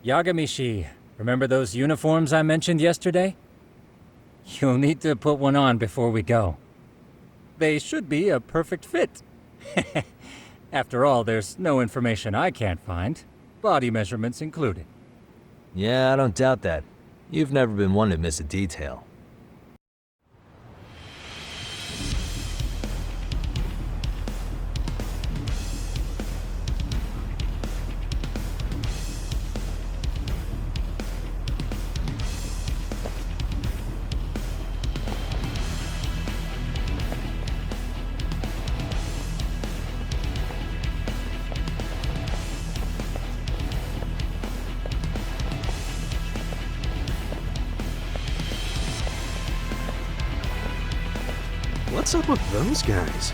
Yagami, remember those uniforms I mentioned yesterday? You'll need to put one on before we go. They should be a perfect fit. After all, there's no information I can't find, body measurements included. Yeah, I don't doubt that. You've never been one to miss a detail. What's up with those guys?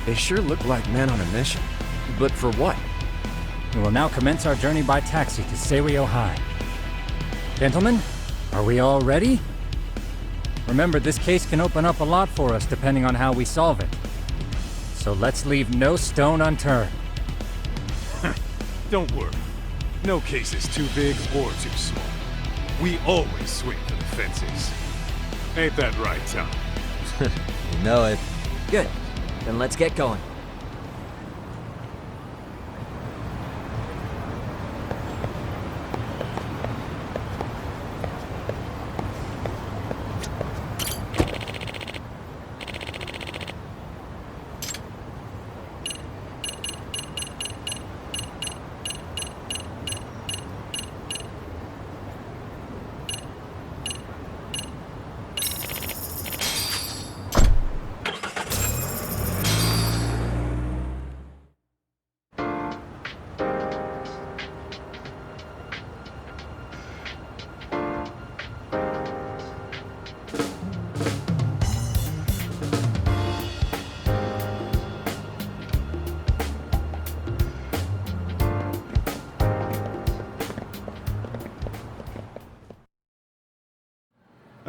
They sure look like men on a mission. But for what? We will now commence our journey by taxi to Seiryo High. Gentlemen, are we all ready? Remember, this case can open up a lot for us depending on how we solve it. So let's leave no stone unturned. Don't worry. No case is too big or too small. We always swing for the fences. Ain't that right, Tom? You know it. Good. Then let's get going.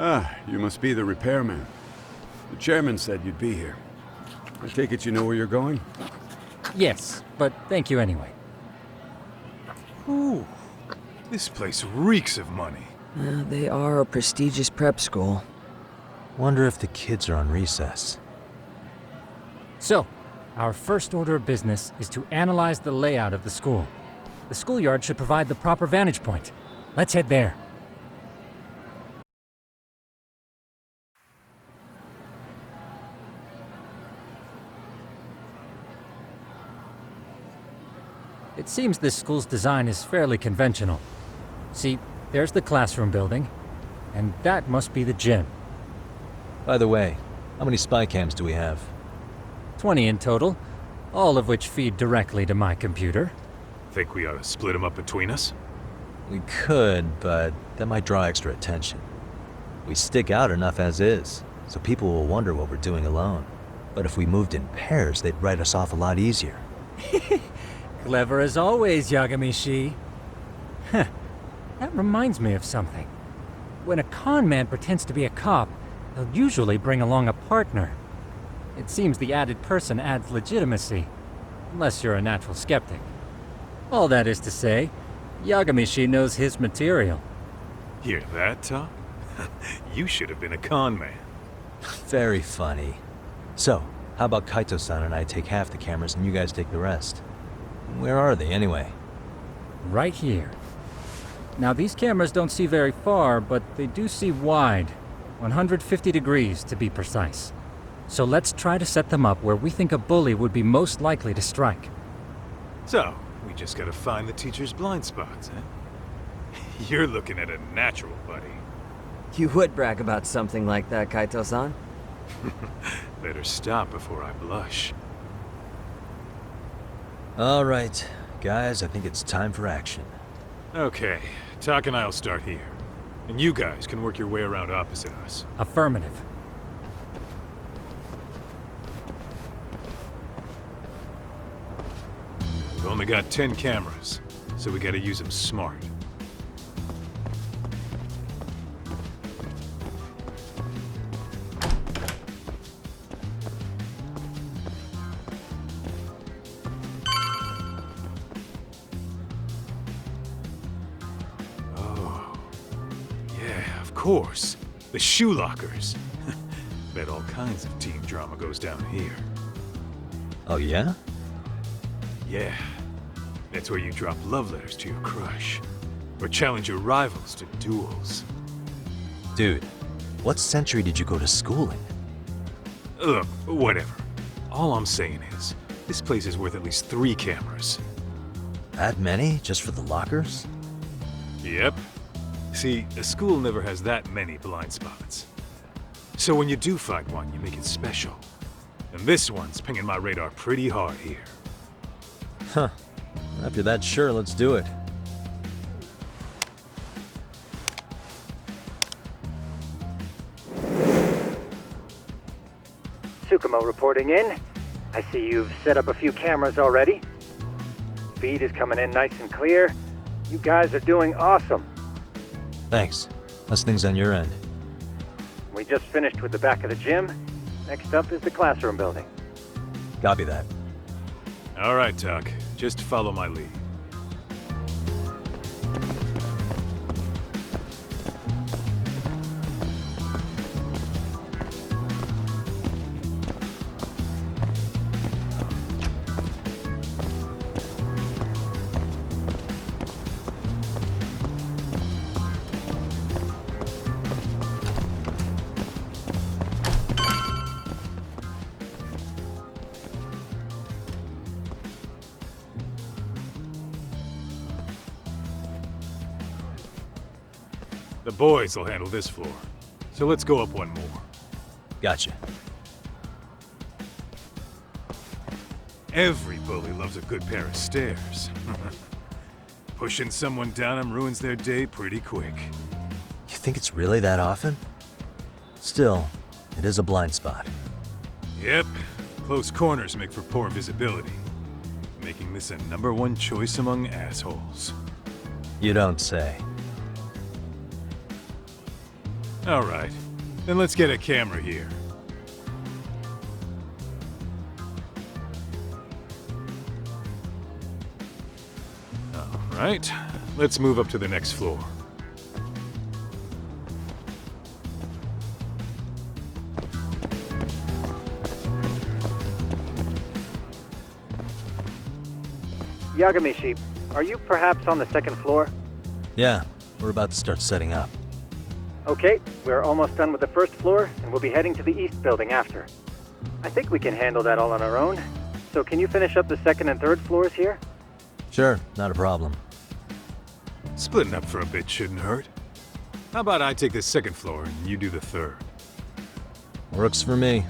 Ah, you must be the repairman. The chairman said you'd be here. I take it you know where you're going? Yes, but thank you anyway. Ooh, this place reeks of money. They are a prestigious prep school. Wonder if the kids are on recess. So, our first order of business is to analyze the layout of the school. The schoolyard should provide the proper vantage point. Let's head there. It seems this school's design is fairly conventional. See, there's the classroom building, and that must be the gym. By the way, how many spy cams do we have? 20 in total, all of which feed directly to my computer. Think we ought to split them up between us? We could, but that might draw extra attention. We stick out enough as is, so people will wonder what we're doing alone. But if we moved in pairs, they'd write us off a lot easier. Clever as always, Yagami. Huh. That reminds me of something. When a con man pretends to be a cop, they'll usually bring along a partner. It seems the added person adds legitimacy, unless you're a natural skeptic. All that is to say, Yagami knows his material. Hear that, Tom? You should have been a con man. Very funny. So, how about Kaito-san and I take half the cameras and you guys take the rest? Where are they, anyway? Right here. Now, these cameras don't see very far, but they do see wide. 150 degrees, to be precise. So let's try to set them up where we think a bully would be most likely to strike. So, we just gotta find the teacher's blind spots, eh? You're looking at a natural, buddy. You would brag about something like that, Kaito-san. Better stop before I blush. All right, guys, I think it's time for action. Okay, Tak and I'll start here. And you guys can work your way around opposite us. Affirmative. We've only got 10 cameras, so we gotta use them smart. course. The shoe lockers. Bet all kinds of teen drama goes down here. Oh, yeah? Yeah. That's where you drop love letters to your crush. Or challenge your rivals to duels. Dude, what century did you go to school in? Look, whatever. All I'm saying is, this place is worth at least 3 cameras. That many? Just for the lockers? Yep. See, a school never has that many blind spots. So when you do find one, you make it special. And this one's pinging my radar pretty hard here. Huh. After that, sure, let's do it. Tsukumo reporting in. I see you've set up a few cameras already. Feed is coming in nice and clear. You guys are doing awesome. Thanks. How's things on your end? We just finished with the back of the gym. Next up is the classroom building. Copy that. All right, Doc. Just follow my lead. The boys will handle this floor. So let's go up one more. Gotcha. Every bully loves a good pair of stairs. Pushing someone down them ruins their day pretty quick. You think it's really that often? Still, it is a blind spot. Yep, close corners make for poor visibility. Making this a #1 choice among assholes. You don't say. All right, then let's get a camera here. All right, let's move up to the next floor. Yagami, are you perhaps on the second floor? Yeah, we're about to start setting up. Okay, we're almost done with the first floor, and we'll be heading to the east building after. I think we can handle that all on our own. So can you finish up the second and third floors here? Sure, not a problem. Splitting up for a bit shouldn't hurt. How about I take the second floor and you do the third? Works for me.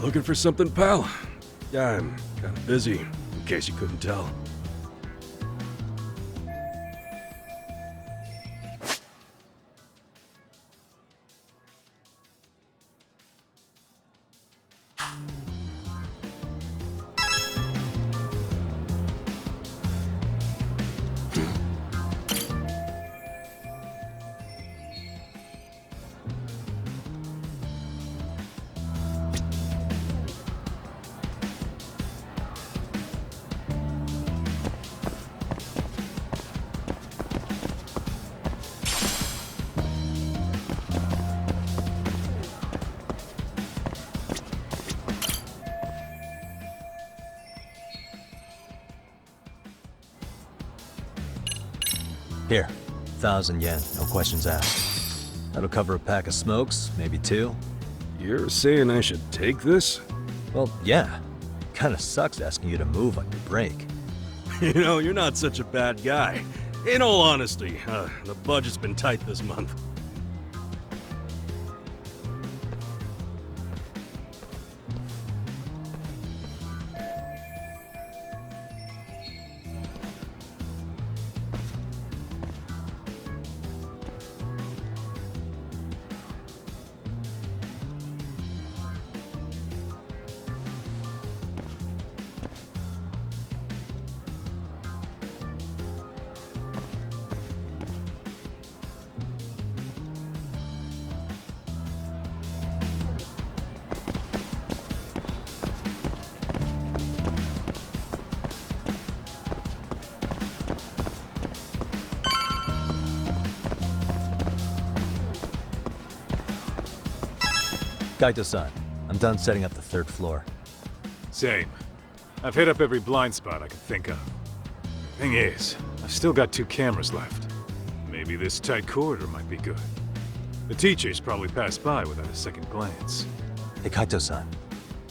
Looking for something, pal? Yeah, I'm kind of busy, in case you couldn't tell. Here, 1,000 yen, no questions asked. That'll cover a pack of smokes, maybe 2. You're saying I should take this? Well, yeah. Kinda sucks asking you to move on your break. You know, you're not such a bad guy. In all honesty, the budget's been tight this month. Kaito-san, I'm done setting up the 3rd floor. Same. I've hit up every blind spot I could think of. Thing is, I've still got 2 cameras left. Maybe this tight corridor might be good. The teachers probably passed by without a second glance. Hey Kaito-san,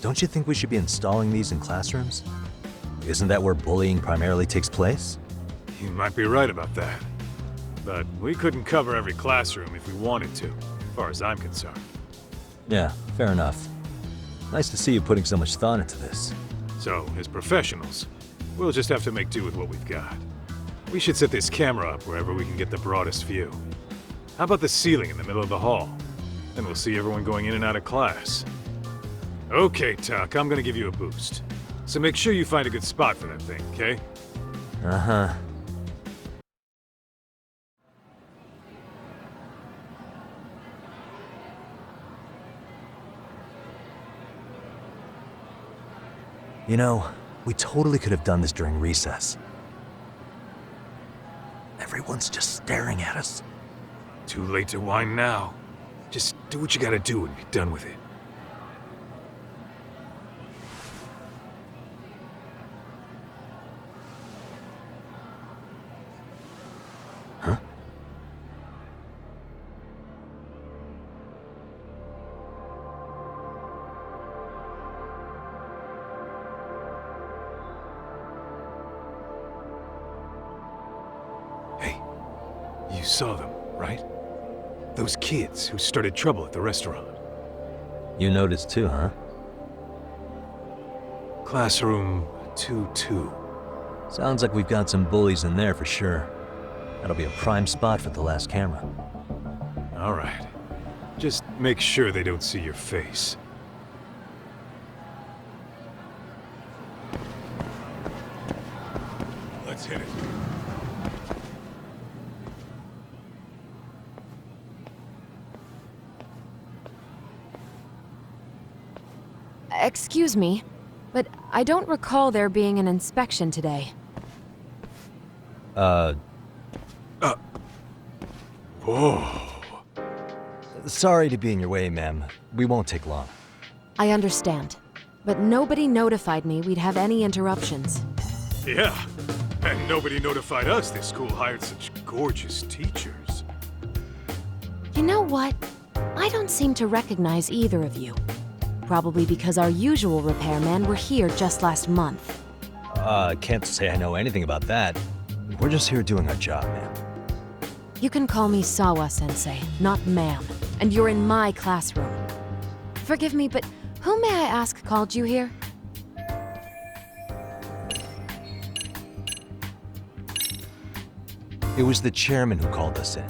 don't you think we should be installing these in classrooms? Isn't that where bullying primarily takes place? You might be right about that. But we couldn't cover every classroom if we wanted to, as far as I'm concerned. Yeah, fair enough. Nice to see you putting so much thought into this. So, as professionals, we'll just have to make do with what we've got. We should set this camera up wherever we can get the broadest view. How about the ceiling in the middle of the hall? Then we'll see everyone going in and out of class. Okay, Tuck, I'm gonna give you a boost. So make sure you find a good spot for that thing, okay? Uh-huh. You know, we totally could have done this during recess. Everyone's just staring at us. Too late to whine now. Just do what you gotta do and be done with it. Huh? Hey, you saw them, right? Those kids who started trouble at the restaurant. You noticed too, huh? Classroom 2-2. Sounds like we've got some bullies in there for sure. That'll be a prime spot for the last camera. All right. Just make sure they don't see your face. Let's hit it. Excuse me, but I don't recall there being an inspection today. Whoa. Sorry to be in your way, ma'am. We won't take long. I understand, but nobody notified me we'd have any interruptions. Yeah, and nobody notified us this school hired such gorgeous teachers. You know what? I don't seem to recognize either of you. Probably because our usual repairmen were here just last month. Can't say I know anything about that. We're just here doing our job, ma'am. You can call me Sawa-sensei, not ma'am, and you're in my classroom. Forgive me, but who may I ask called you here? It was the chairman who called us in.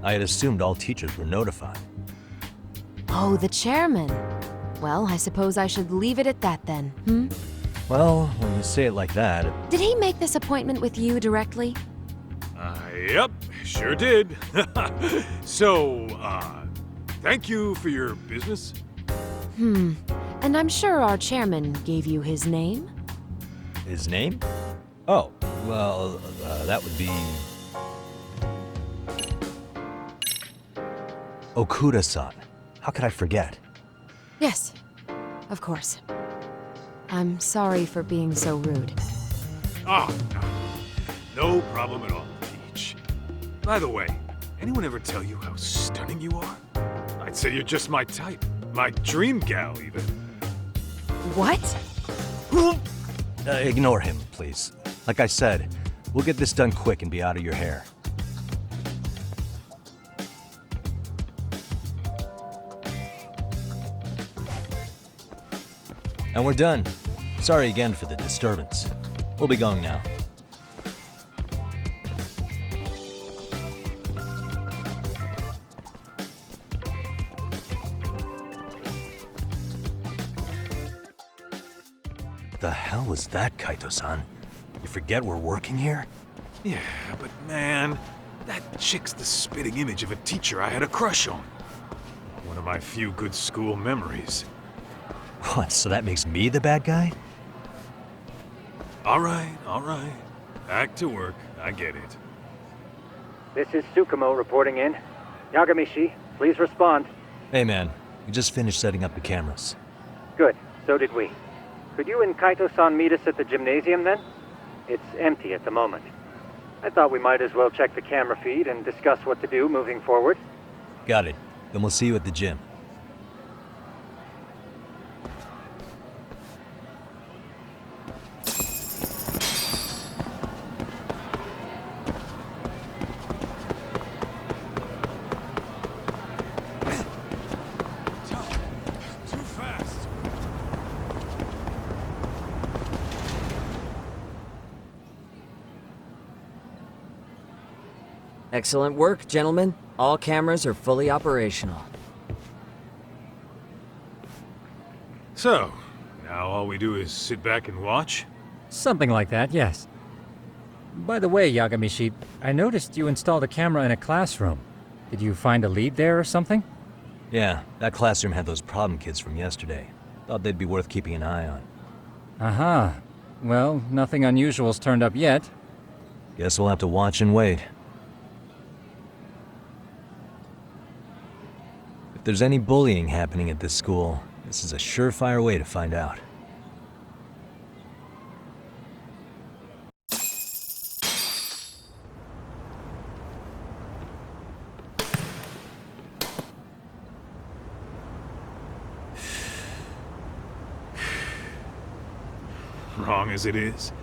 I had assumed all teachers were notified. Oh, the chairman. Well, I suppose I should leave it at that then, hmm? Well, when you say it like that, Did he make this appointment with you directly? Yep, sure did. So, thank you for your business. And I'm sure our chairman gave you his name? his name? Oh, well, that would be... Okuda-san. How could I forget? Yes, of course. I'm sorry for being so rude. Ah, no problem at all, Peach. By the way, anyone ever tell you how stunning you are? I'd say you're just my type. My dream gal, even. What? Ignore him, please. Like I said, we'll get this done quick and be out of your hair. And we're done. Sorry again for the disturbance. We'll be going now. The hell was that, Kaito-san? You forget we're working here? Yeah, but man, that chick's the spitting image of a teacher I had a crush on. One of my few good school memories. What, so that makes me the bad guy? All right. Back to work. I get it. This is Tsukumo reporting in. Yagami-shi, please respond. Hey man, we just finished setting up the cameras. Good, so did we. Could you and Kaito-san meet us at the gymnasium then? It's empty at the moment. I thought we might as well check the camera feed and discuss what to do moving forward. Got it. Then we'll see you at the gym. Excellent work, gentlemen. All cameras are fully operational. So, now all we do is sit back and watch? Something like that, yes. By the way, Yagami-shi, I noticed you installed a camera in a classroom. Did you find a lead there or something? Yeah, that classroom had those problem kids from yesterday. Thought they'd be worth keeping an eye on. Aha. Well, nothing unusual's turned up yet. Guess we'll have to watch and wait. If there's any bullying happening at this school, this is a surefire way to find out. Wrong as it is,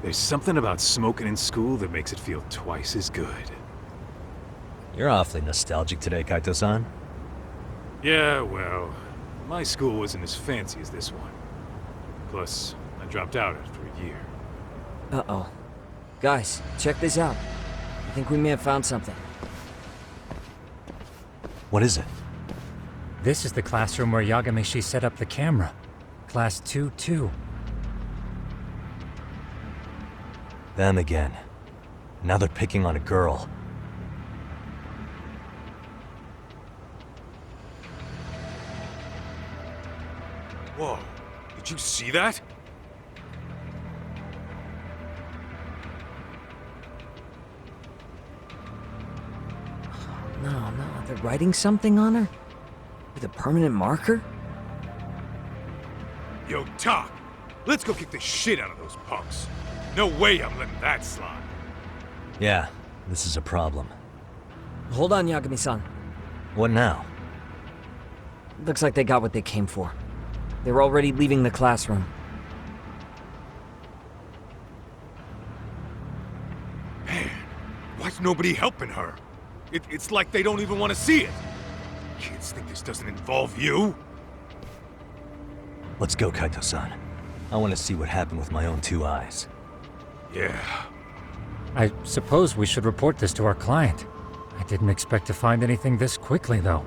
there's something about smoking in school that makes it feel twice as good. You're awfully nostalgic today, Kaito-san. Yeah, well, my school wasn't as fancy as this one. Plus, I dropped out after a year. Uh-oh. Guys, check this out. I think we may have found something. What is it? This is the classroom where Yagami-shi set up the camera. Class 2-2. Them again. Now they're picking on a girl. Whoa, did you see that? No, they're writing something on her? With a permanent marker? Yo, Doc, let's go kick the shit out of those punks. No way I'm letting that slide. Yeah, this is a problem. Hold on, Yagami-san. What now? Looks like they got what they came for. They're already leaving the classroom. Man, why's nobody helping her? It's like they don't even want to see it. Kids think this doesn't involve you? Let's go, Kaito-san. I want to see what happened with my own two eyes. Yeah. I suppose we should report this to our client. I didn't expect to find anything this quickly, though.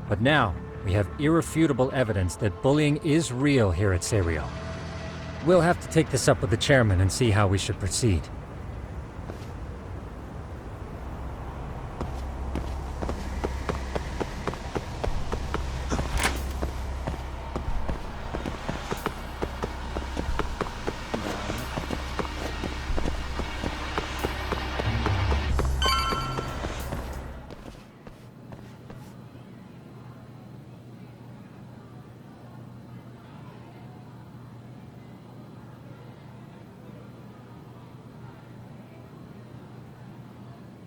But now, we have irrefutable evidence that bullying is real here at Seiryo. We'll have to take this up with the chairman and see how we should proceed.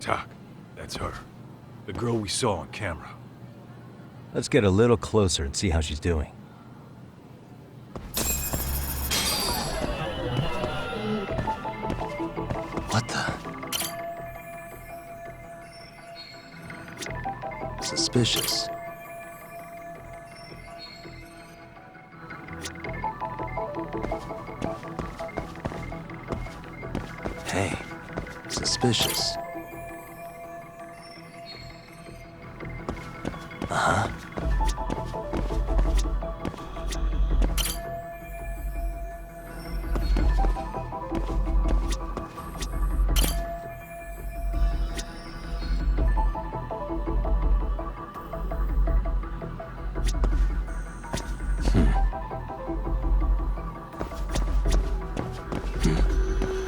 Tak, that's her. The girl we saw on camera. Let's get a little closer and see how she's doing. What the? Suspicious. Hey, suspicious. Uh-huh.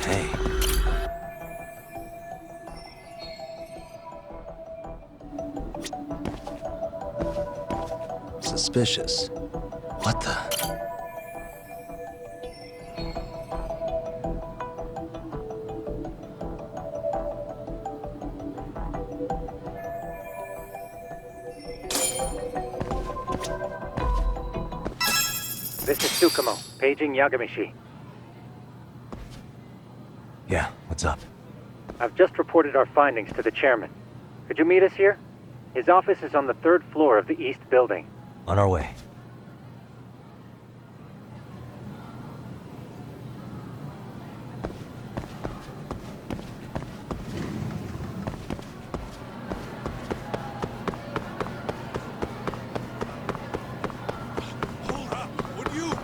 Hey. Suspicious. What the? This is Tsukumo, paging Yagami. Yeah, what's up? I've just reported our findings to the chairman. Could you meet us here? His office is on the 3rd floor of the east building. On our way. Hold up, would you?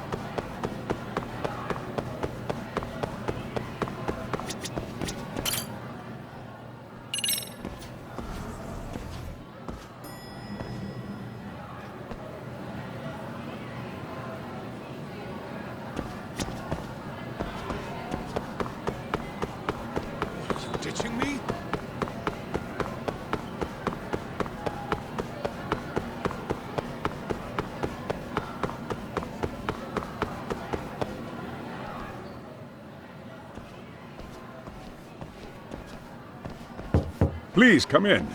Ditching me? Please, come in.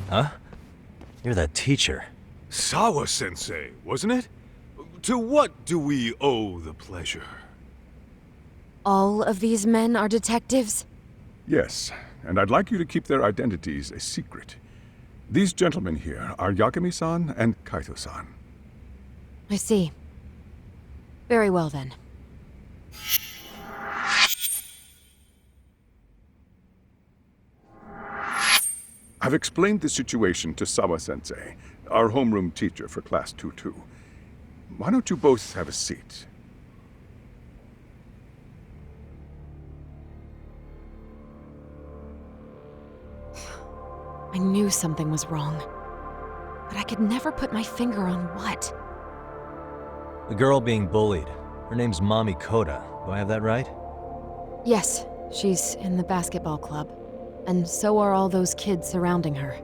Huh? You're that teacher. Sawa-sensei, wasn't it? To what do we owe the pleasure? All of these men are detectives? Yes, and I'd like you to keep their identities a secret. These gentlemen here are Yagami-san and Kaito-san. I see. Very well then. I've explained the situation to Sawa-sensei, our homeroom teacher for Class 2-2. Why don't you both have a seat? I knew something was wrong. But I could never put my finger on what. The girl being bullied. Her name's Mami Koda. Do I have that right? Yes, she's in the basketball club. And so are all those kids surrounding her.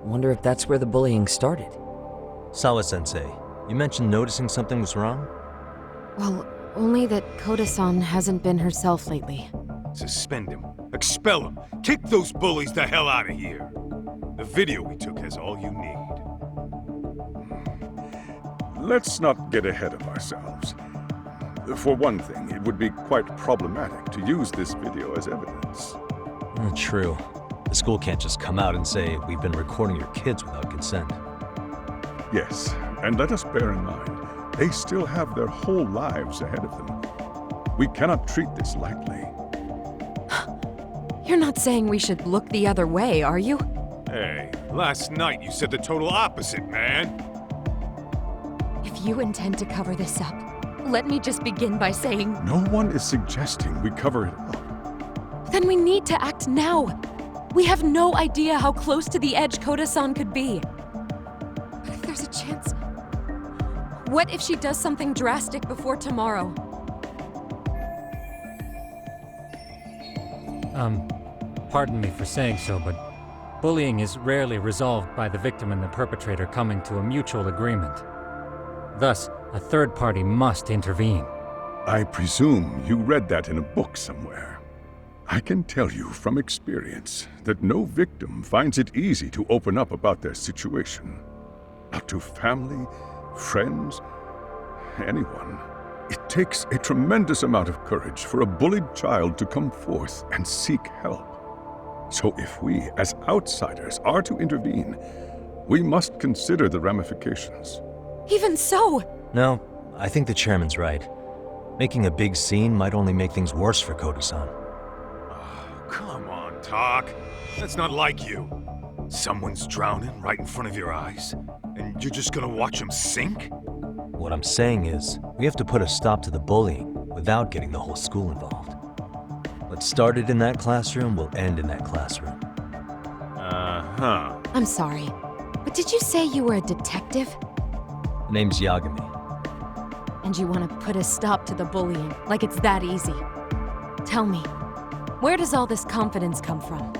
Wonder if that's where the bullying started. Sawa-sensei, you mentioned noticing something was wrong? Well, only that Koda-san hasn't been herself lately. Suspend him. Expel him. Kick those bullies the hell out of here. The video we took has all you need. Let's not get ahead of ourselves. For one thing, it would be quite problematic to use this video as evidence. True. The school can't just come out and say, we've been recording your kids without consent. Yes, and let us bear in mind, they still have their whole lives ahead of them. We cannot treat this lightly. You're not saying we should look the other way, are you? Hey, last night you said the total opposite, man. If you intend to cover this up, let me just begin by saying... No one is suggesting we cover it up. Then we need to act now. We have no idea how close to the edge Koda-san could be. What if there's a chance? What if she does something drastic before tomorrow? Pardon me for saying so, but bullying is rarely resolved by the victim and the perpetrator coming to a mutual agreement. Thus, a third party must intervene. I presume you read that in a book somewhere. I can tell you from experience that no victim finds it easy to open up about their situation. Not to family, friends, anyone. It takes a tremendous amount of courage for a bullied child to come forth and seek help. So if we, as outsiders, are to intervene, we must consider the ramifications. Even so, No, I think the chairman's right. Making a big scene might only make things worse for Koto-san. Come on, Talk. That's not like you. Someone's drowning right in front of your eyes, and you're just gonna watch him sink? What I'm saying is, we have to put a stop to the bullying without getting the whole school involved. What started in that classroom will end in that classroom. Uh-huh. I'm sorry, but did you say you were a detective? The name's Yagami. And you want to put a stop to the bullying, like it's that easy? Tell me, where does all this confidence come from?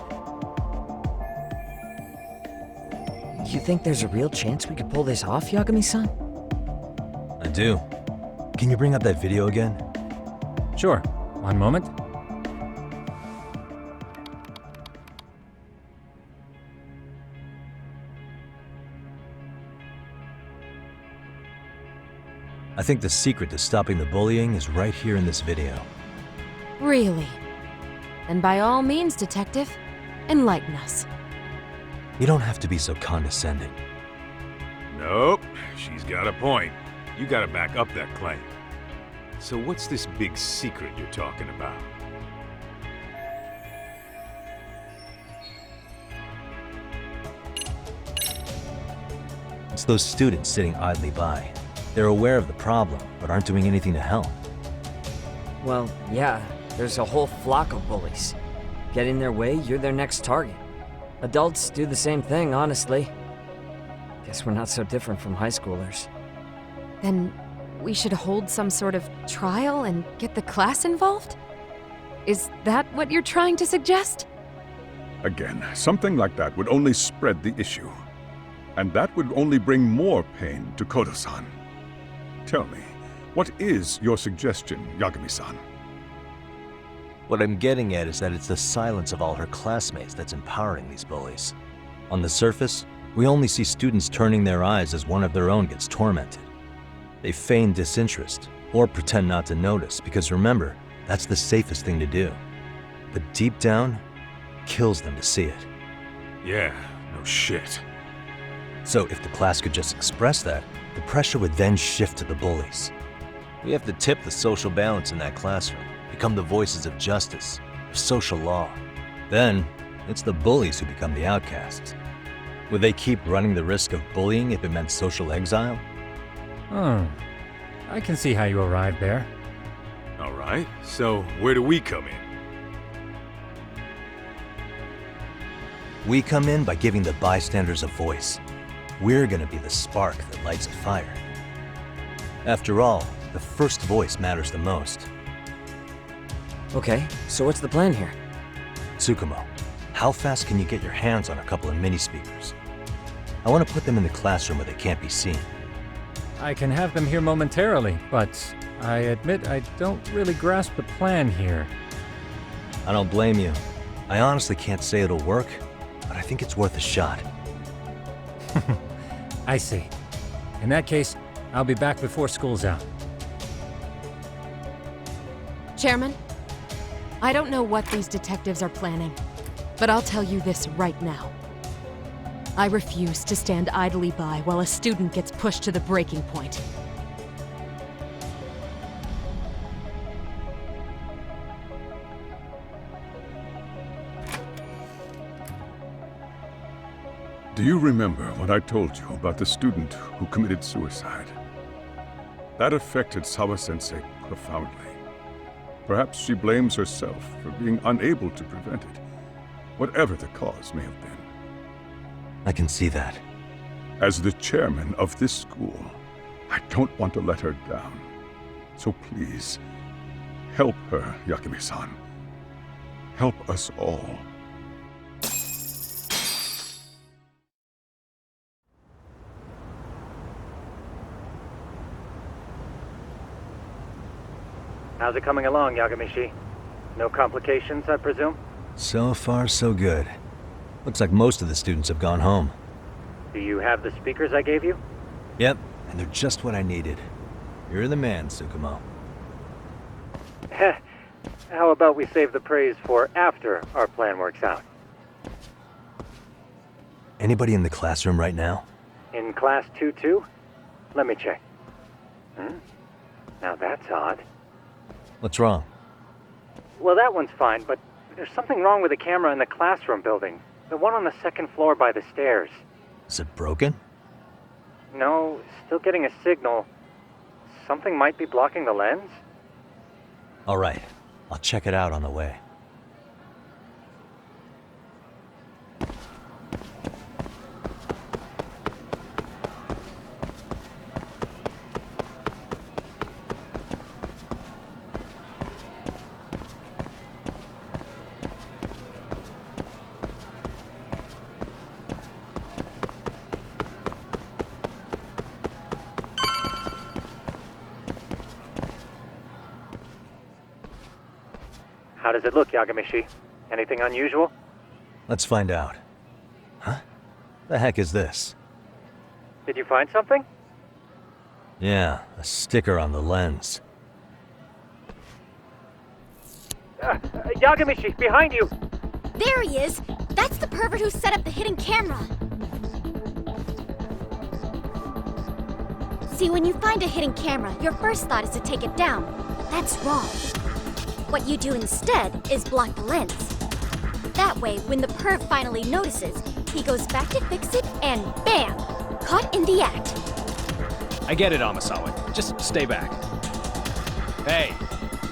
You think there's a real chance we could pull this off, Yagami-san? I do. Can you bring up that video again? Sure. One moment. I think the secret to stopping the bullying is right here in this video. Really? Then by all means, detective, enlighten us. You don't have to be so condescending. Nope, she's got a point. You gotta back up that claim. So what's this big secret you're talking about? It's those students sitting idly by. They're aware of the problem, but aren't doing anything to help. Well, yeah, there's a whole flock of bullies. Get in their way, you're their next target. Adults do the same thing, honestly. Guess we're not so different from high schoolers. Then we should hold some sort of trial and get the class involved? Is that what you're trying to suggest? Again, something like that would only spread the issue. And that would only bring more pain to Koto-san. Tell me, what is your suggestion, Yagami-san? What I'm getting at is that it's the silence of all her classmates that's empowering these bullies. On the surface, we only see students turning their eyes as one of their own gets tormented. They feign disinterest, or pretend not to notice, because remember, that's the safest thing to do. But deep down, it kills them to see it. Yeah, no shit. So if the class could just express that, the pressure would then shift to the bullies. We have to tip the social balance in that classroom, become the voices of justice, of social law. Then, it's the bullies who become the outcasts. Would they keep running the risk of bullying if it meant social exile? I can see how you arrived there. All right, so where do we come in? We come in by giving the bystanders a voice. We're gonna be the spark that lights a fire. After all, the first voice matters the most. Okay, so what's the plan here? Tsukumo, how fast can you get your hands on a couple of mini speakers? I want to put them in the classroom where they can't be seen. I can have them here momentarily, but I admit I don't really grasp the plan here. I don't blame you. I honestly can't say it'll work, but I think it's worth a shot. I see. In that case, I'll be back before school's out. Chairman, I don't know what these detectives are planning, but I'll tell you this right now. I refuse to stand idly by while a student gets pushed to the breaking point. Do you remember what I told you about the student who committed suicide? That affected Sawa-sensei profoundly. Perhaps she blames herself for being unable to prevent it, whatever the cause may have been. I can see that. As the chairman of this school, I don't want to let her down. So please, help her, Yagami-san. Help us all. How's it coming along, Yagami? No complications, I presume? So far, so good. Looks like most of the students have gone home. Do you have the speakers I gave you? Yep, and they're just what I needed. You're the man, Tsukumo. Heh. How about we save the praise for after our plan works out? Anybody in the classroom right now? In class 2-2? Let me check. Now that's odd. What's wrong? Well, that one's fine, but there's something wrong with the camera in the classroom building. The one on the second floor by the stairs. Is it broken? No, still getting a signal. Something might be blocking the lens? All right, I'll check it out on the way. How does it look, Yagami? Anything unusual? Let's find out. Huh? The heck is this? Did you find something? Yeah, a sticker on the lens. Yagami, behind you! There he is! That's the pervert who set up the hidden camera! See, when you find a hidden camera, your first thought is to take it down. But that's wrong. What you do instead is block the lens. That way, when the perv finally notices, he goes back to fix it and bam! Caught in the act. I get it, Amasawa. Just stay back. Hey,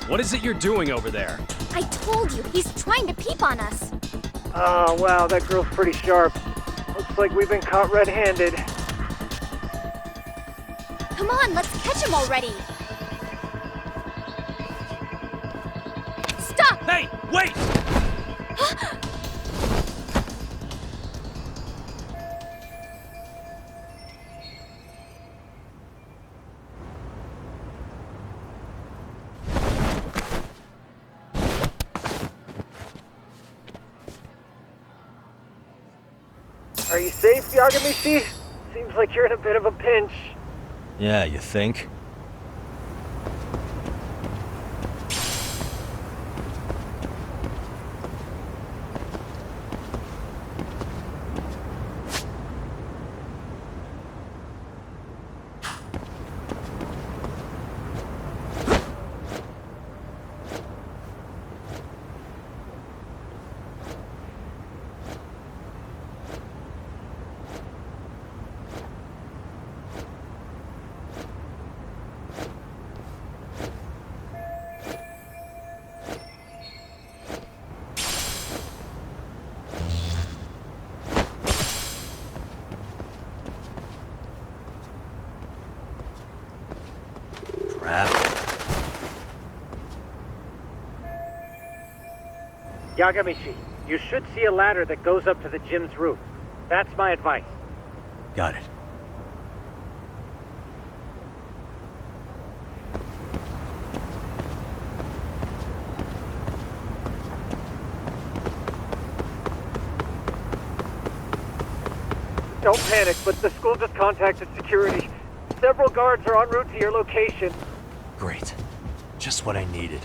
what is it you're doing over there? I told you, he's trying to peep on us. Oh, wow, that girl's pretty sharp. Looks like we've been caught red-handed. Come on, let's catch him already. Stop! Hey, wait! Are you safe, Yagami? Seems like you're in a bit of a pinch. Yeah, you think? Yagami, you should see a ladder that goes up to the gym's roof. That's my advice. Got it. Don't panic, but the school just contacted security. Several guards are en route to your location. Great. Just what I needed.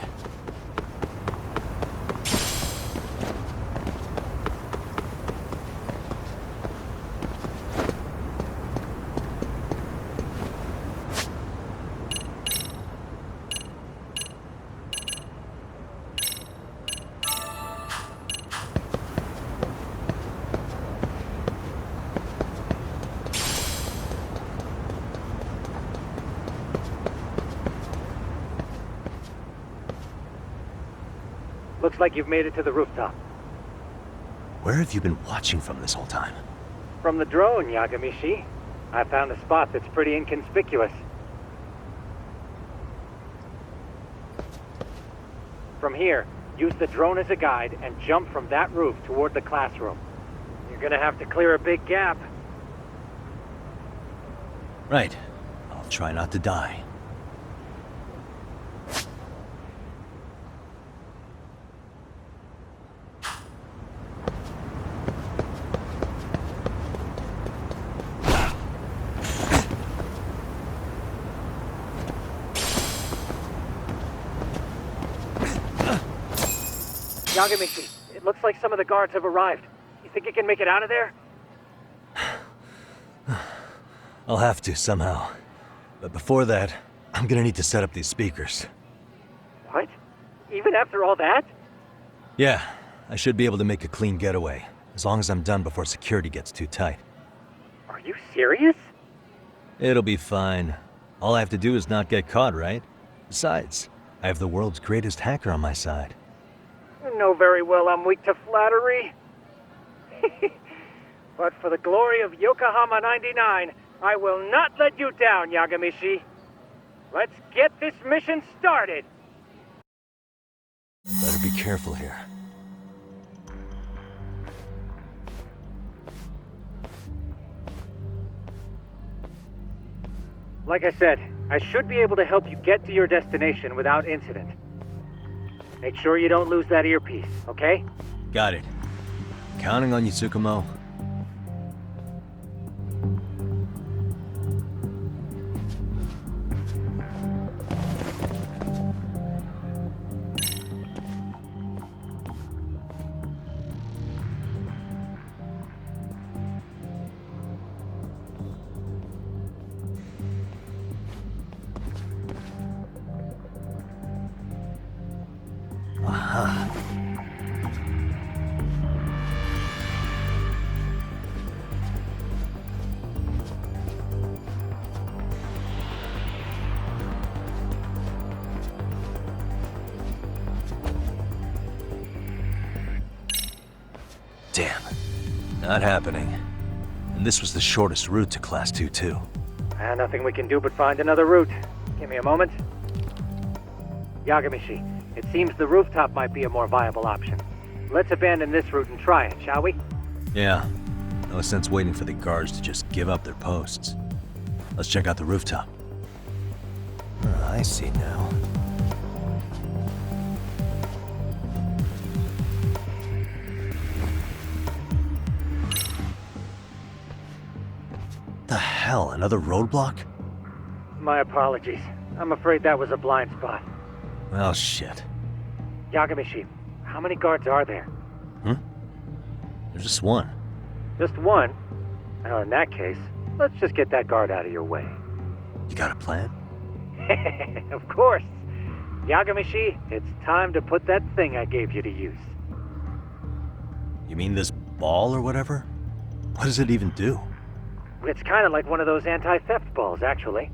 Looks like you've made it to the rooftop. Where have you been watching from this whole time? From the drone, Yagami. I found a spot that's pretty inconspicuous. From here, use the drone as a guide and jump from that roof toward the classroom. You're gonna have to clear a big gap. Right. I'll try not to die. Yagami, it looks like some of the guards have arrived. You think you can make it out of there? I'll have to, somehow. But before that, I'm gonna need to set up these speakers. What? Even after all that? Yeah, I should be able to make a clean getaway, as long as I'm done before security gets too tight. Are you serious? It'll be fine. All I have to do is not get caught, right? Besides, I have the world's greatest hacker on my side. You know very well I'm weak to flattery. But for the glory of Yokohama 99, I will not let you down, Yagami. Let's get this mission started! Better be careful here. Like I said, I should be able to help you get to your destination without incident. Make sure you don't lose that earpiece, okay? Got it. Counting on you, Tsukumo. Damn. Not happening. And this was the shortest route to Class 2, too. Nothing we can do but find another route. Give me a moment. Yagami, it seems the rooftop might be a more viable option. Let's abandon this route and try it, shall we? Yeah. No sense waiting for the guards to just give up their posts. Let's check out the rooftop. I see now. The hell, another roadblock? My apologies. I'm afraid that was a blind spot. Well, shit. Yagami, how many guards are there? There's just one. Just one? Well, in that case, let's just get that guard out of your way. You got a plan? Of course. Yagami, it's time to put that thing I gave you to use. You mean this ball or whatever? What does it even do? It's kind of like one of those anti-theft balls, actually.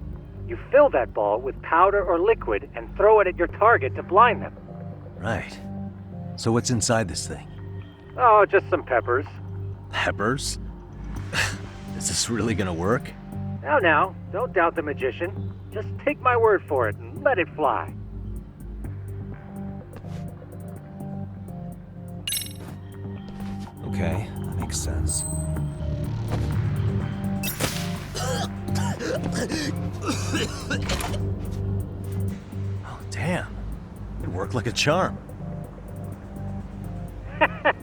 You fill that ball with powder or liquid and throw it at your target to blind them. Right. So what's inside this thing? Oh, just some peppers. Peppers? Is this really gonna work? Now, don't doubt the magician. Just take my word for it and let it fly. Okay, that makes sense. Oh, damn. It worked like a charm.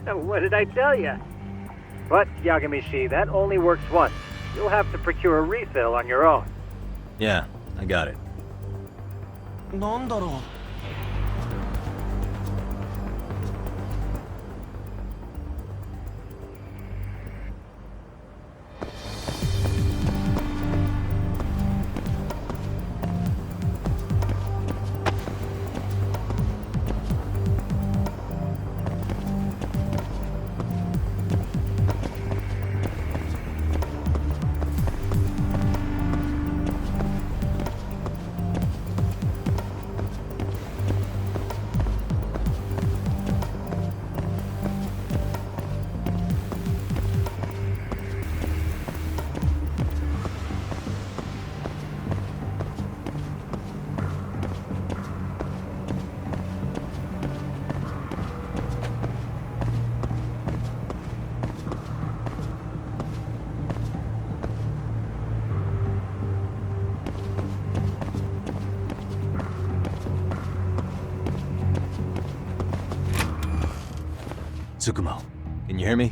What did I tell you? But, Yagami, that only works once. You'll have to procure a refill on your own. Yeah, I got it. なんだろう。Tsukumo, can you hear me?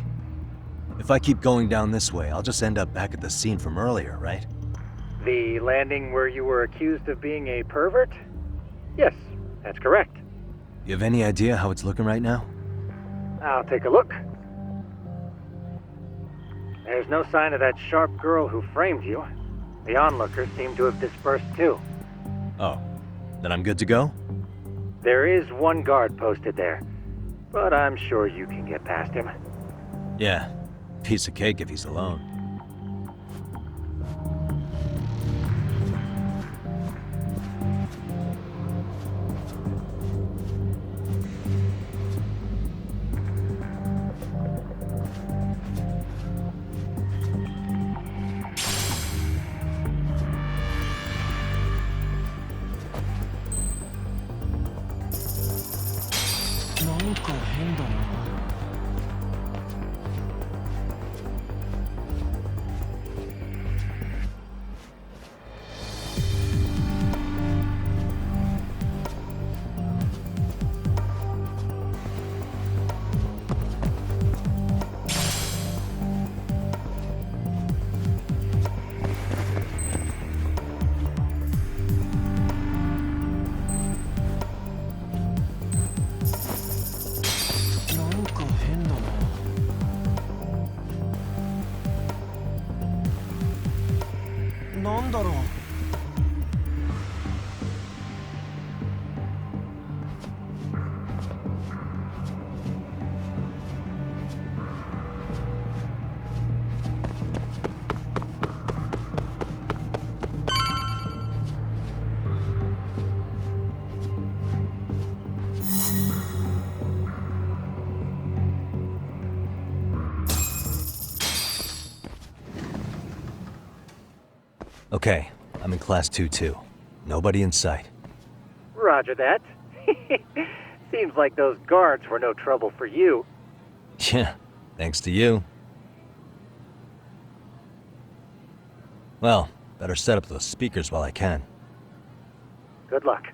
If I keep going down this way, I'll just end up back at the scene from earlier, right? The landing where you were accused of being a pervert? Yes, that's correct. You have any idea how it's looking right now? I'll take a look. There's no sign of that sharp girl who framed you. The onlookers seem to have dispersed too. Oh, then I'm good to go? There is one guard posted there, but I'm sure you can get past him. Yeah, piece of cake if he's alone. Okay, I'm in Class 2-2. Nobody in sight. Roger that. Seems like those guards were no trouble for you. Yeah, thanks to you. Well, better set up those speakers while I can. Good luck.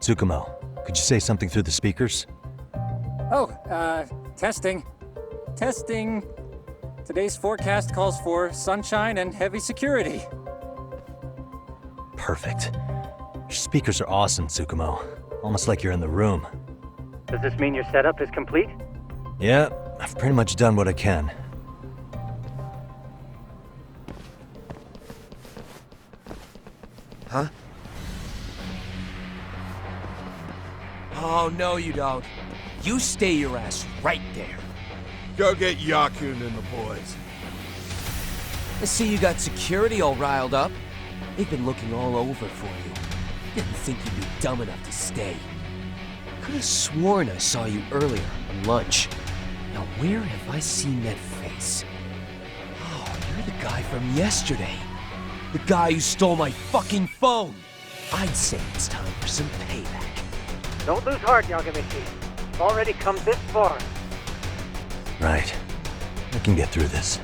Tsukumo, could you say something through the speakers? Oh, testing. Testing. Today's forecast calls for sunshine and heavy security. Perfect. Your speakers are awesome, Tsukumo. Almost like you're in the room. Does this mean your setup is complete? Yeah, I've pretty much done what I can. Huh? Oh, no you don't. You stay your ass right there. Go get Yakun and the boys. I see you got security all riled up. They've been looking all over for you. Didn't think you'd be dumb enough to stay. Could have sworn I saw you earlier on lunch. Now where have I seen that face? Oh, you're the guy from yesterday. The guy who stole my fucking phone. I'd say it's time for some payback. Don't lose heart, Yagami. You've already come this far. Right. I can get through this.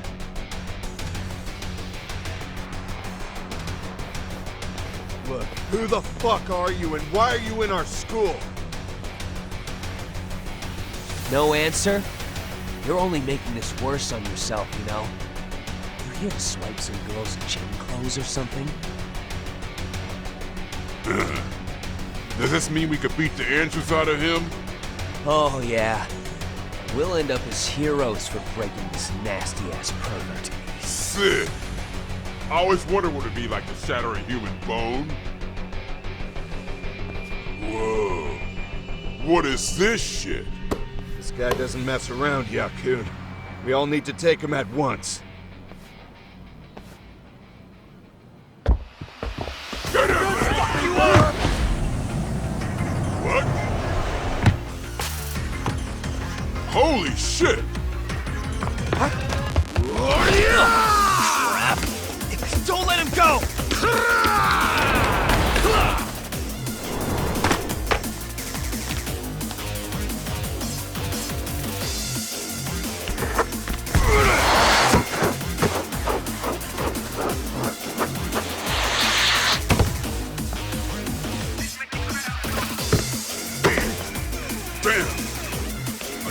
Look, who the fuck are you and why are you in our school? No answer? You're only making this worse on yourself, you know? You here to swipe some girls' gym clothes or something? Does this mean we could beat the answers out of him? Oh, yeah. We'll end up as heroes for breaking this nasty-ass pervert. Sick. I always wondered what it'd be like to shatter a human bone. Whoa. What is this shit? This guy doesn't mess around, Yakun. We all need to take him at once. What? Holy shit! What? Crap! Don't let him go!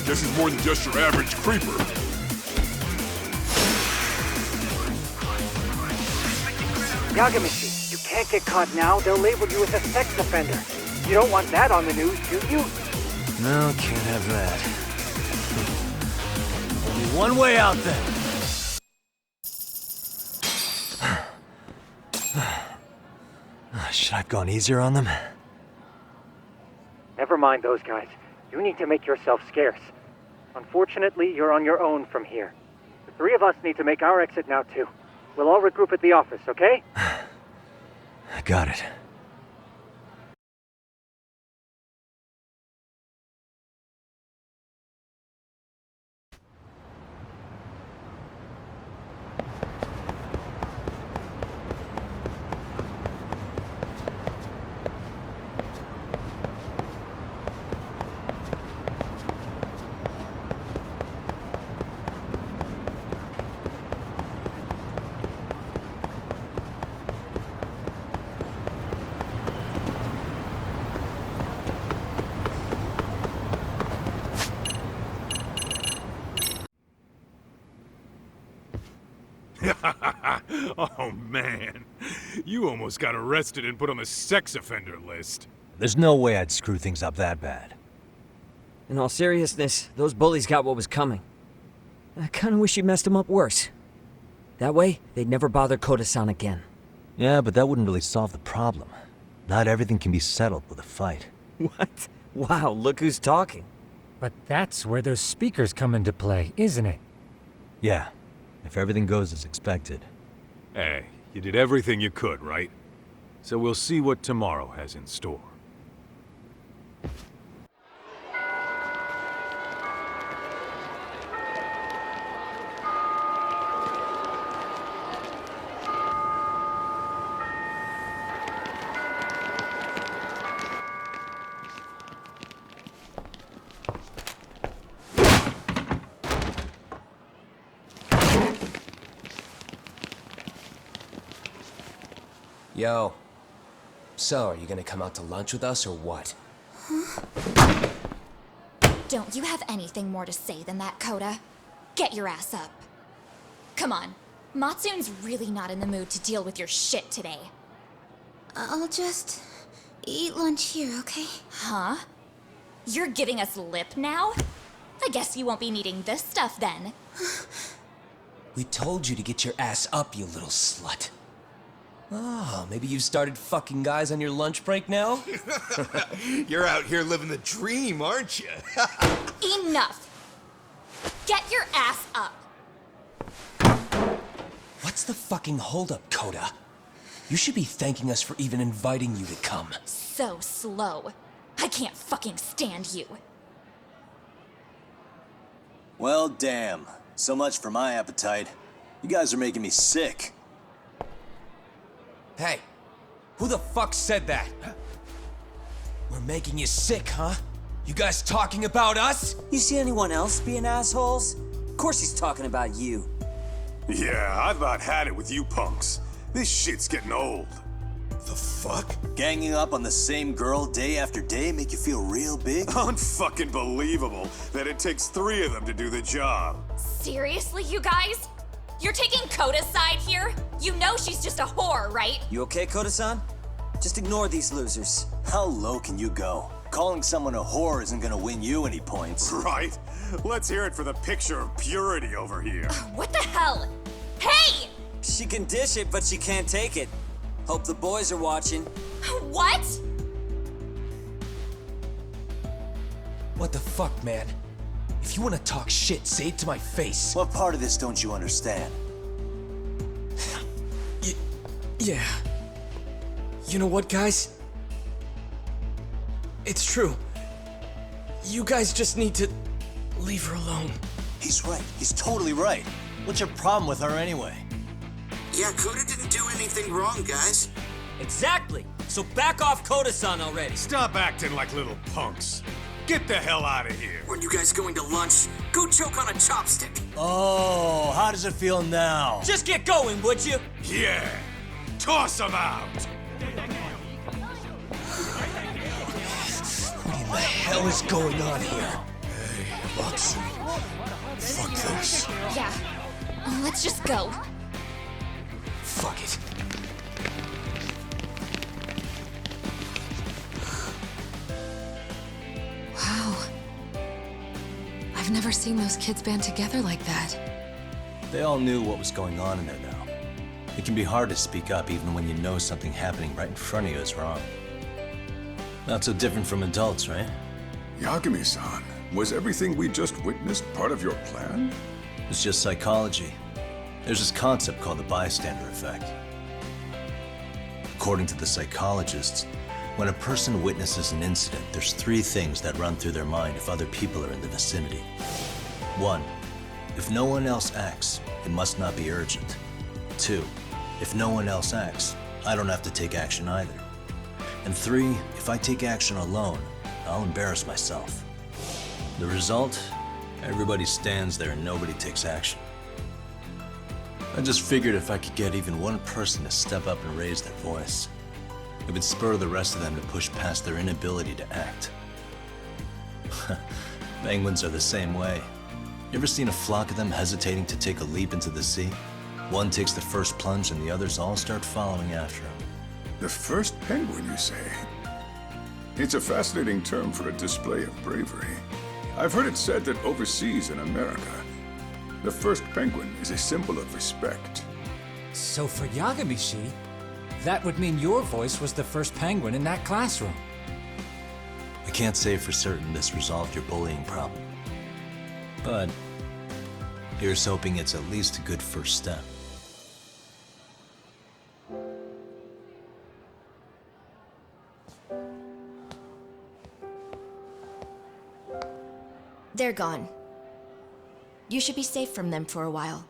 Guess he's more than just your average creeper. Yagami, you can't get caught now. They'll label you as a sex offender. You don't want that on the news, do you? No, can't have that. Only one way out then. Should I have gone easier on them? Never mind those guys. You need to make yourself scarce. Unfortunately, you're on your own from here. The three of us need to make our exit now, too. We'll all regroup at the office, okay? Got it. Oh man, you almost got arrested and put on the sex offender list. There's no way I'd screw things up that bad. In all seriousness, those bullies got what was coming. I kinda wish you messed them up worse. That way, they'd never bother Koda-san again. Yeah, but that wouldn't really solve the problem. Not everything can be settled with a fight. What? Wow, look who's talking. But that's where those speakers come into play, isn't it? Yeah, if everything goes as expected. Hey, you did everything you could, right? So we'll see what tomorrow has in store. Yo. So, are you gonna come out to lunch with us or what? Don't you have anything more to say than that, Koda? Get your ass up. Come on. Matsune's really not in the mood to deal with your shit today. I'll just eat lunch here, okay? Huh? You're giving us lip now? I guess you won't be needing this stuff then. We told you to get your ass up, you little slut. Oh, maybe you've started fucking guys on your lunch break now? You're out here living the dream, aren't you? Enough! Get your ass up! What's the fucking holdup, Koda? You should be thanking us for even inviting you to come. So slow. I can't fucking stand you. Well, damn. So much for my appetite. You guys are making me sick. Hey, who the fuck said that? We're making you sick, huh? You guys talking about us? You see anyone else being assholes? Of course he's talking about you. Yeah, I've about had it with you punks. This shit's getting old. The fuck? Ganging up on the same girl day after day make you feel real big? Unfucking believable that it takes 3 of them to do the job. Seriously, you guys? You're taking Koda's side here? You know she's just a whore, right? You okay, Koda-san? Just ignore these losers. How low can you go? Calling someone a whore isn't gonna win you any points. Right? Let's hear it for the picture of purity over here. What the hell? Hey! She can dish it, but she can't take it. Hope the boys are watching. What? What the fuck, man? If you want to talk shit, say it to my face. What part of this don't you understand? Yeah. You know what, guys? It's true. You guys just need to leave her alone. He's right. He's totally right. What's your problem with her anyway? Yeah, Koda didn't do anything wrong, guys. Exactly. So back off Koda-san already. Stop acting like little punks. Get the hell out of here. Weren't you guys going to lunch? Go choke on a chopstick. Oh, how does it feel now? Just get going, would you? Yeah. Toss them out. What in the hell is going on here? Hey, Watson. Fuck this. Yeah. Let's just go. Fuck it. Wow. I've never seen those kids band together like that. They all knew what was going on in there now. It can be hard to speak up even when you know something happening right in front of you is wrong. Not so different from adults, right? Yagami-san, was everything we just witnessed part of your plan? It's just psychology. There's this concept called the bystander effect. According to the psychologists, when a person witnesses an incident, there's 3 things that run through their mind if other people are in the vicinity. 1. If no one else acts, it must not be urgent. 2. If no one else acts, I don't have to take action either. And 3. If I take action alone, I'll embarrass myself. The result? Everybody stands there and nobody takes action. I just figured if I could get even one person to step up and raise their voice, it would spur the rest of them to push past their inability to act. Penguins are the same way. You ever seen a flock of them hesitating to take a leap into the sea? One takes the first plunge and the others all start following after him. The first penguin, you say? It's a fascinating term for a display of bravery. I've heard it said that overseas in America, the first penguin is a symbol of respect. So for Yagami-shi, that would mean your voice was the first penguin in that classroom. I can't say for certain this resolved your bullying problem. But here's hoping it's at least a good first step. They're gone. You should be safe from them for a while.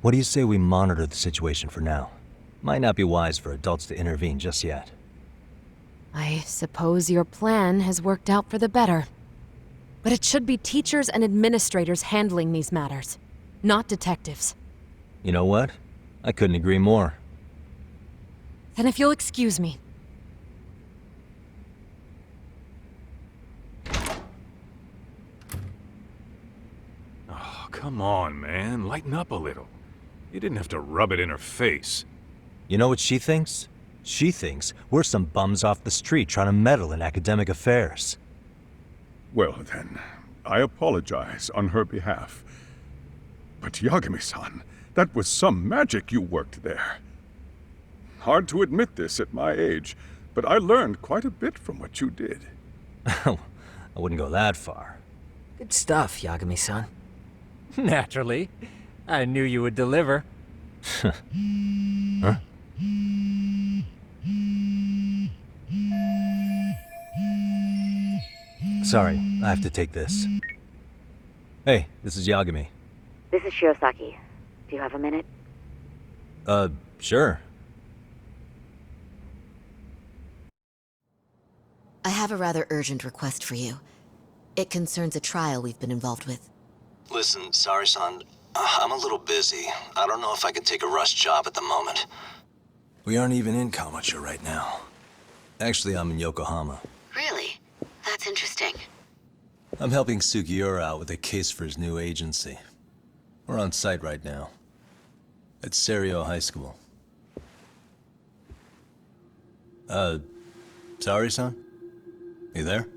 What do you say we monitor the situation for now? Might not be wise for adults to intervene just yet. I suppose your plan has worked out for the better. But it should be teachers and administrators handling these matters, not detectives. You know what? I couldn't agree more. Then if you'll excuse me. Oh, come on, man. Lighten up a little. You didn't have to rub it in her face. You know what she thinks? She thinks we're some bums off the street trying to meddle in academic affairs. Well then, I apologize on her behalf. But Yagami-san, that was some magic you worked there. Hard to admit this at my age, but I learned quite a bit from what you did. I wouldn't go that far. Good stuff, Yagami-san. Naturally. I knew you would deliver. Huh? Sorry, I have to take this. Hey, this is Yagami. This is Shirosaki. Do you have a minute? Sure. I have a rather urgent request for you. It concerns a trial we've been involved with. Listen, sorry-san. I'm a little busy. I don't know if I can take a rush job at the moment. We aren't even in Kawacha right now. Actually, I'm in Yokohama. Really? That's interesting. I'm helping Sugiura out with a case for his new agency. We're on site right now. At Seiryo High School. Sorry-san? You there?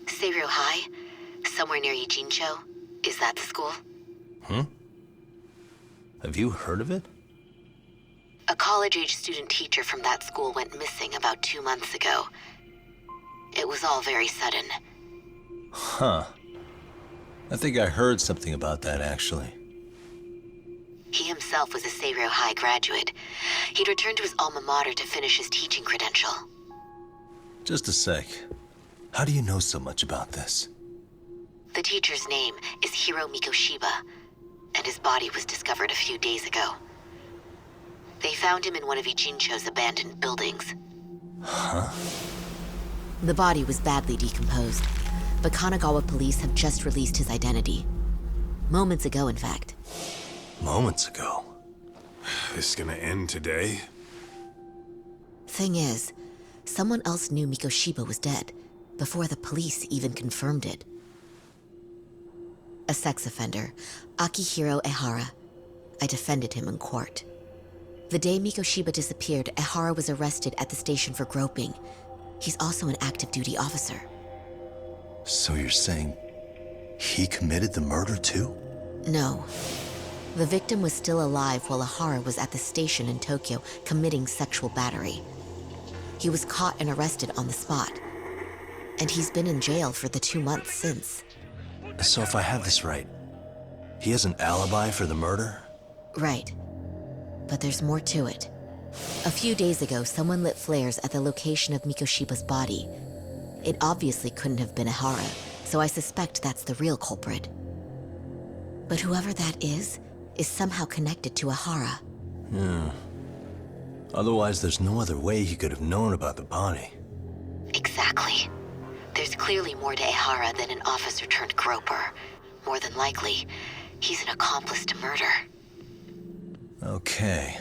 Seiryo High? Somewhere near Ijincho? Is that the school? Have you heard of it? A college-age student teacher from that school went missing about 2 months ago. It was all very sudden. Huh. I think I heard something about that, actually. He himself was a Seiryo High graduate. He'd returned to his alma mater to finish his teaching credential. Just a sec. How do you know so much about this? The teacher's name is Hiro Mikoshiba, and his body was discovered a few days ago. They found him in one of Ichincho's abandoned buildings. Huh? The body was badly decomposed, but Kanagawa police have just released his identity. Moments ago, in fact. Moments ago? This gonna end today? Thing is, someone else knew Mikoshiba was dead, before the police even confirmed it. A sex offender, Akihiro Ehara. I defended him in court. The day Mikoshiba disappeared, Ehara was arrested at the station for groping. He's also an active duty officer. So you're saying he committed the murder too? No. The victim was still alive while Ehara was at the station in Tokyo committing sexual battery. He was caught and arrested on the spot. And he's been in jail for the 2 months since. So if I have this right, he has an alibi for the murder? Right. But there's more to it. A few days ago, someone lit flares at the location of Mikoshiba's body. It obviously couldn't have been Ehara, so I suspect that's the real culprit. But whoever that is somehow connected to Ehara. Yeah. Otherwise, there's no other way he could have known about the body. Exactly. There's clearly more to Ehara than an officer-turned-groper. More than likely, he's an accomplice to murder. Okay.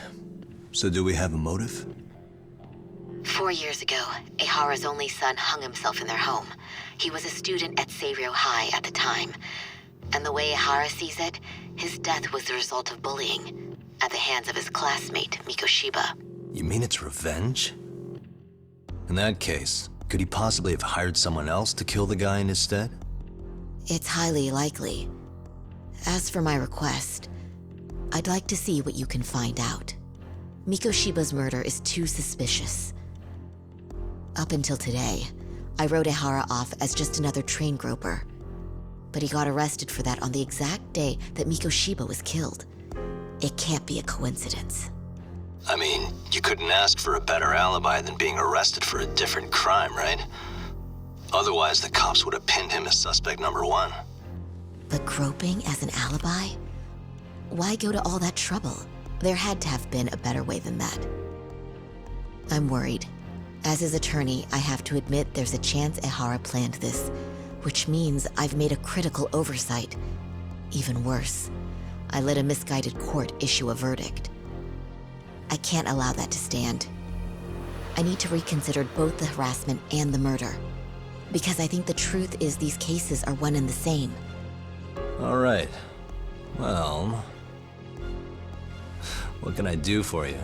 So do we have a motive? 4 years ago, Ehara's only son hung himself in their home. He was a student at Seiryo High at the time. And the way Ehara sees it, his death was the result of bullying at the hands of his classmate, Mikoshiba. You mean it's revenge? In that case, could he possibly have hired someone else to kill the guy in his stead? It's highly likely. As for my request, I'd like to see what you can find out. Mikoshiba's murder is too suspicious. Up until today, I wrote Ehara off as just another train groper. But he got arrested for that on the exact day that Mikoshiba was killed. It can't be a coincidence. I mean, you couldn't ask for a better alibi than being arrested for a different crime, right? Otherwise, the cops would have pinned him as suspect number 1. But groping as an alibi? Why go to all that trouble? There had to have been a better way than that. I'm worried. As his attorney, I have to admit there's a chance Ehara planned this, which means I've made a critical oversight. Even worse, I let a misguided court issue a verdict. I can't allow that to stand. I need to reconsider both the harassment and the murder. Because I think the truth is these cases are one and the same. All right. Well, what can I do for you?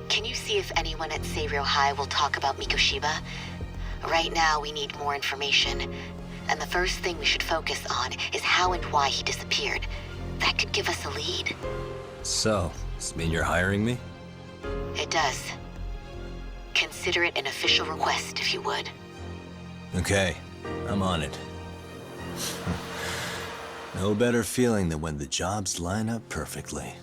Can you see if anyone at Seiryo High will talk about Mikoshiba? Right now, we need more information. And the first thing we should focus on is how and why he disappeared. That could give us a lead. So, does this mean you're hiring me? It does. Consider it an official request, if you would. Okay, I'm on it. No better feeling than when the jobs line up perfectly.